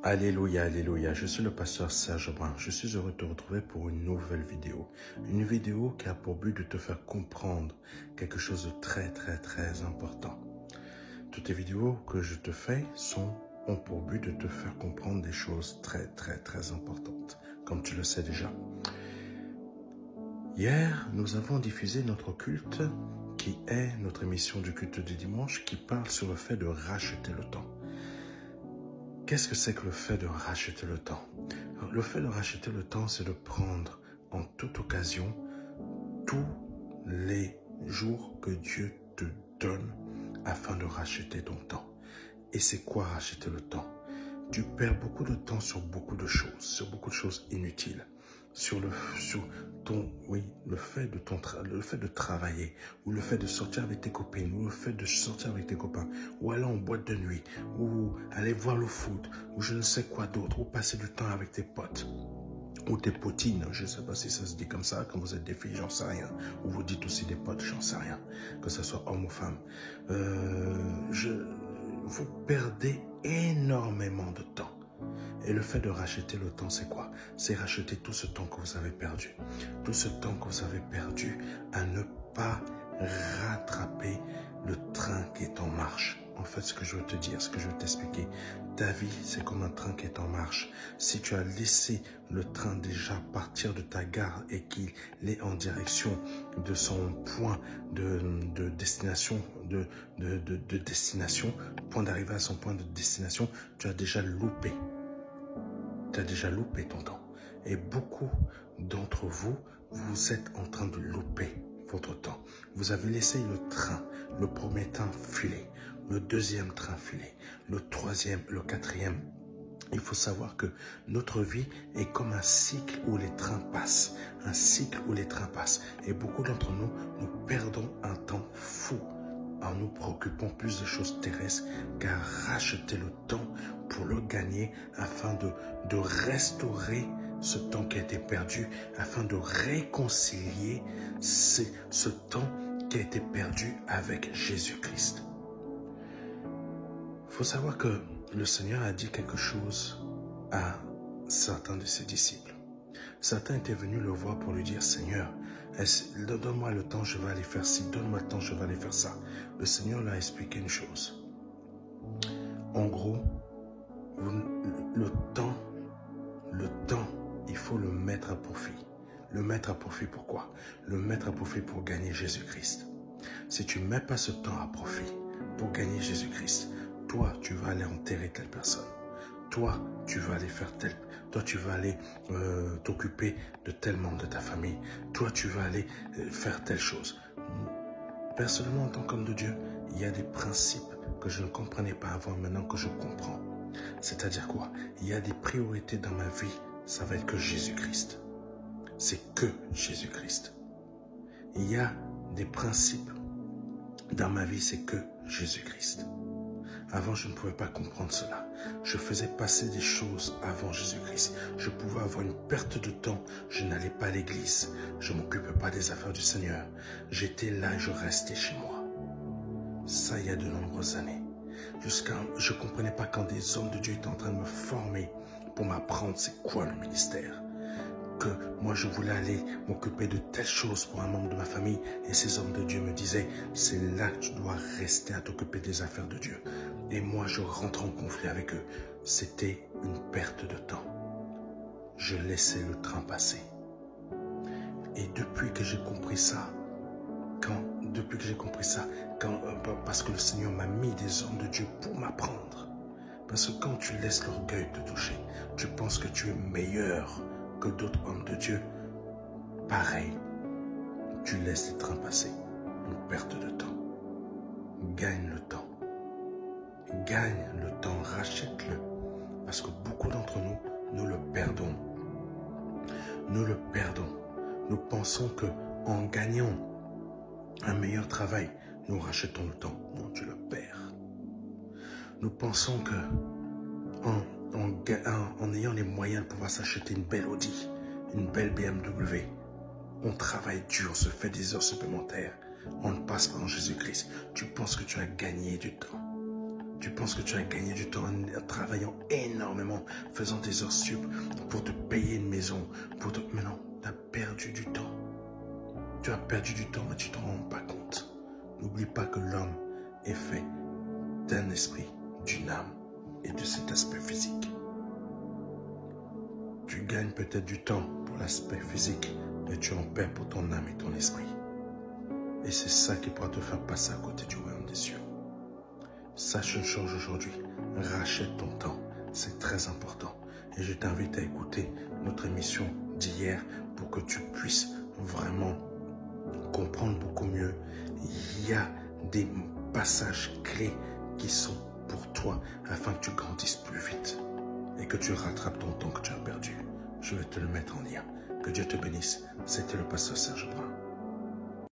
Alléluia, alléluia, je suis le pasteur Serge Brun. Je suis heureux de te retrouver pour une nouvelle vidéo. Une vidéo qui a pour but de te faire comprendre quelque chose de très important. Toutes les vidéos que je te fais ont pour but de te faire comprendre des choses très importantes, comme tu le sais déjà. Hier, nous avons diffusé notre culte, qui est notre émission du culte du dimanche, qui parle sur le fait de racheter le temps. Qu'est-ce que c'est que le fait de racheter le temps? Le fait de racheter le temps, c'est de prendre en toute occasion tous les jours que Dieu te donne afin de racheter ton temps. Et c'est quoi racheter le temps? Tu perds beaucoup de temps sur beaucoup de choses inutiles. Le fait de travailler, ou le fait de sortir avec tes copines, ou le fait de sortir avec tes copains, ou aller en boîte de nuit, ou aller voir le foot, ou je ne sais quoi d'autre, ou passer du temps avec tes potes, ou tes potines, je ne sais pas si ça se dit comme ça, quand vous êtes des filles, j'en sais rien, ou vous dites aussi des potes, j'en sais rien, que ce soit homme ou femme. Vous perdez énormément de temps. Et le fait de racheter le temps, c'est quoi? C'est racheter tout ce temps que vous avez perdu. Tout ce temps que vous avez perdu à ne pas rattraper le train qui est en marche. En fait, ce que je veux te dire, ce que je veux t'expliquer, ta vie, c'est comme un train qui est en marche. Si tu as laissé le train déjà partir de ta gare et qu'il est en direction de son point de destination, point d'arrivée à son point de destination, tu as déjà loupé. Tu as déjà loupé ton temps. Et beaucoup d'entre vous, vous êtes en train de louper votre temps. Vous avez laissé le train, le premier train filer, le deuxième train filer, le troisième, le quatrième. Il faut savoir que notre vie est comme un cycle où les trains passent. Un cycle où les trains passent. Et beaucoup d'entre nous, nous perdons un temps fou en nous préoccupant plus des choses terrestres qu'à racheter le temps pour le gagner afin de restaurer ce temps qui a été perdu, afin de réconcilier ce temps qui a été perdu avec Jésus-Christ. Il faut savoir que le Seigneur a dit quelque chose à certains de ses disciples. Certains étaient venus le voir pour lui dire, Seigneur, donne-moi le temps, je vais aller faire ci, donne-moi le temps, je vais aller faire ça. Le Seigneur leur a expliqué une chose. En gros, le temps, il faut le mettre à profit. Le mettre à profit pourquoi? Le mettre à profit pour gagner Jésus-Christ. Si tu ne mets pas ce temps à profit pour gagner Jésus-Christ, toi, tu vas aller enterrer telle personne. Toi, tu vas aller faire tel. Toi, tu vas aller t'occuper de tel membre de ta famille. Toi, tu vas aller faire telle chose. Personnellement, en tant qu'homme de Dieu, il y a des principes que je ne comprenais pas avant, maintenant que je comprends. C'est-à-dire quoi? Il y a des priorités dans ma vie, ça va être que Jésus-Christ. C'est que Jésus-Christ. Il y a des principes dans ma vie, c'est que Jésus-Christ. Avant, je ne pouvais pas comprendre cela. Je faisais passer des choses avant Jésus-Christ. Je pouvais avoir une perte de temps. Je n'allais pas à l'église. Je ne m'occupais pas des affaires du Seigneur. J'étais là et je restais chez moi. Ça, il y a de nombreuses années. Je ne comprenais pas quand des hommes de Dieu étaient en train de me former pour m'apprendre c'est quoi le ministère. Que moi je voulais aller m'occuper de telle chose pour un membre de ma famille et ces hommes de Dieu me disaient c'est là que tu dois rester à t'occuper des affaires de Dieu. Et moi je rentre en conflit avec eux. C'était une perte de temps. Je laissais le train passer. Et depuis que j'ai compris ça, parce que le Seigneur m'a mis des hommes de Dieu pour m'apprendre. Parce que quand tu laisses l'orgueil te toucher, tu penses que tu es meilleur que d'autres hommes de Dieu. Pareil, tu laisses les trains passer. Une perte de temps. Gagne le temps. Gagne le temps, rachète-le. Parce que beaucoup d'entre nous, nous le perdons. Nous le perdons. Nous pensons que en gagnant un meilleur travail, nous rachetons le temps. Non, tu le perds. Nous pensons que en ayant les moyens de pouvoir s'acheter une belle Audi, une belle BMW, on travaille dur, on se fait des heures supplémentaires, on ne passe pas en Jésus-Christ. Tu penses que tu as gagné du temps. Tu penses que tu as gagné du temps en travaillant énormément, faisant des heures sup pour te payer une maison. Mais non, tu as perdu du temps. Tu as perdu du temps, mais tu ne te rends pas compte. N'oublie pas que l'homme est fait d'un esprit, d'une âme et de cet aspect physique. Tu gagnes peut-être du temps pour l'aspect physique, mais tu en perds pour ton âme et ton esprit. Et c'est ça qui pourra te faire passer à côté du royaume des cieux. Sache une chose aujourd'hui, rachète ton temps, c'est très important. Et je t'invite à écouter notre émission d'hier pour que tu puisses vraiment comprendre beaucoup mieux. Il y a des passages clés qui sont pour toi afin que tu grandisses plus vite et que tu rattrapes ton temps que tu as perdu. Je vais te le mettre en lien. Que Dieu te bénisse. C'était le pasteur Serge Brun.